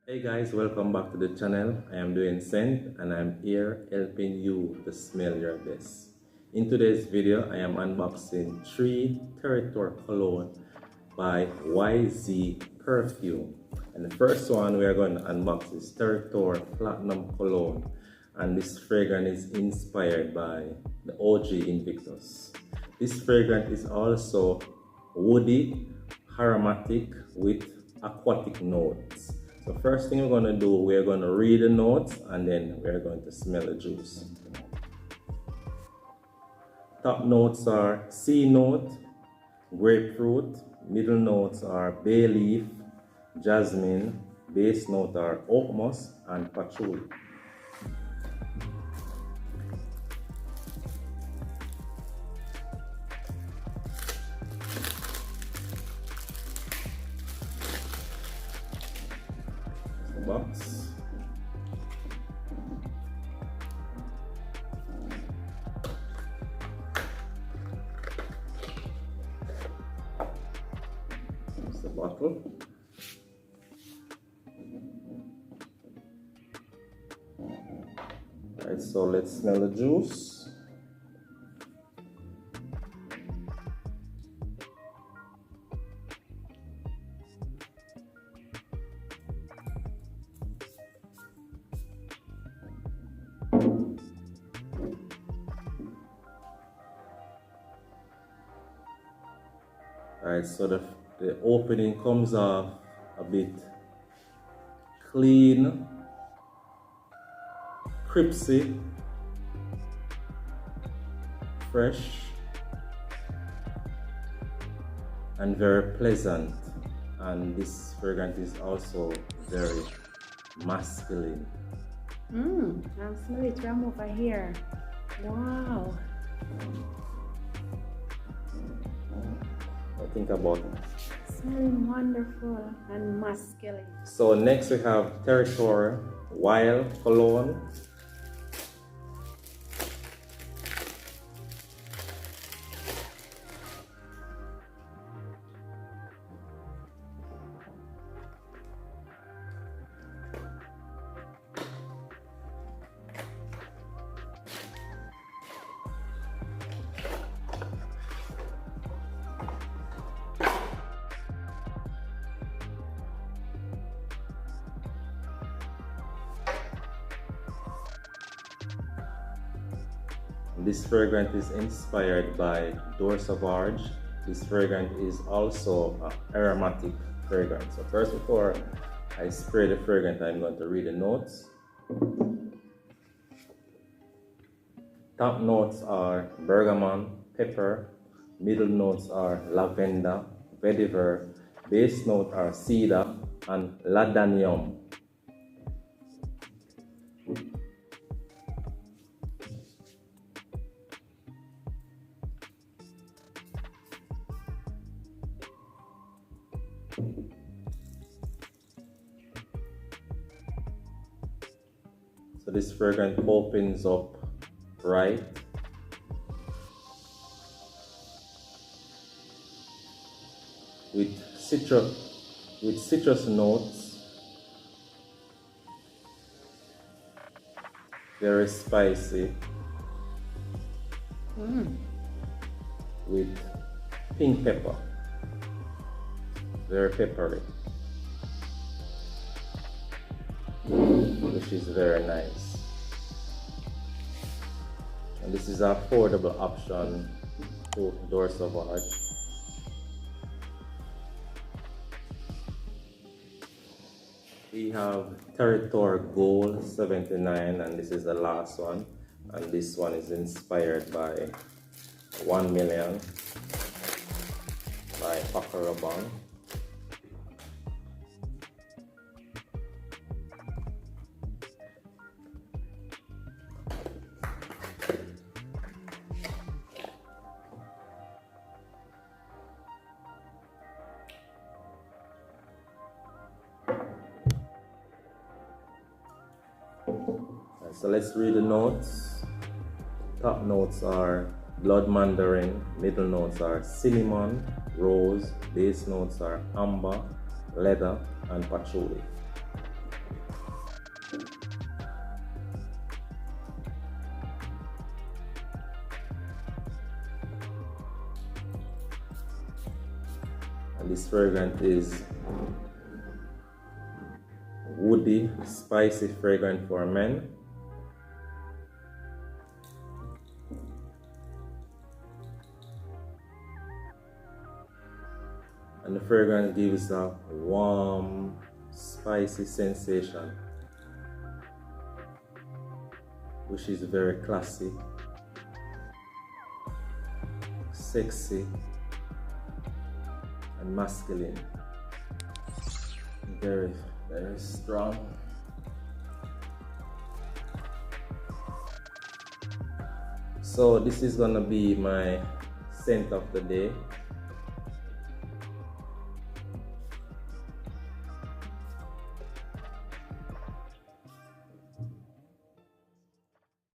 Hey guys, welcome back to the channel. I am DUWAIN-SCENT and I'm here helping you to smell your best. In today's video, I am unboxing 3 Territoire Cologne by YZ Perfume. And the first one we are going to unbox is Territoire Platinum Cologne. And this fragrance is inspired by the OG Invictus. This fragrance is also woody, aromatic with aquatic notes. So first thing we're going to do, we're going to read the notes and then we're going to smell the juice. Top notes are C note, grapefruit, middle notes are bay leaf, jasmine, base note are oakmoss and patchouli. Box. Here's the bottle. Alright, so let's smell the juice. Alright, so the opening comes off a bit clean, crispy, fresh, and very pleasant. And this fragrance is also very masculine. I'll smell it from over here. Wow. Think about it. Smelling wonderful and masculine. So next we have Territoire Wild Cologne. This fragrance is inspired by Door Sauvage. This fragrance is also an aromatic fragrance. So first, before I spray the fragrance, I'm going to read the notes. Top notes are bergamot, pepper. Middle notes are lavender, vetiver. Base notes are cedar and ladanium. So this fragrance opens up right. With citrus notes, very spicy. With pink pepper, very peppery, which is very nice. And this is an affordable option to Door Sauvage. We have Territoire Gold 79, and this is the last one. And this one is inspired by 1 Million by Paco Rabanne. So let's read the notes. Top notes are blood mandarin, middle notes are cinnamon, rose, base notes are amber, leather, and patchouli. And this fragrance is woody, spicy fragrance for men. And the fragrance gives a warm, spicy sensation, which is very classy, sexy, and masculine. Very, very strong. So this is gonna be my scent of the day.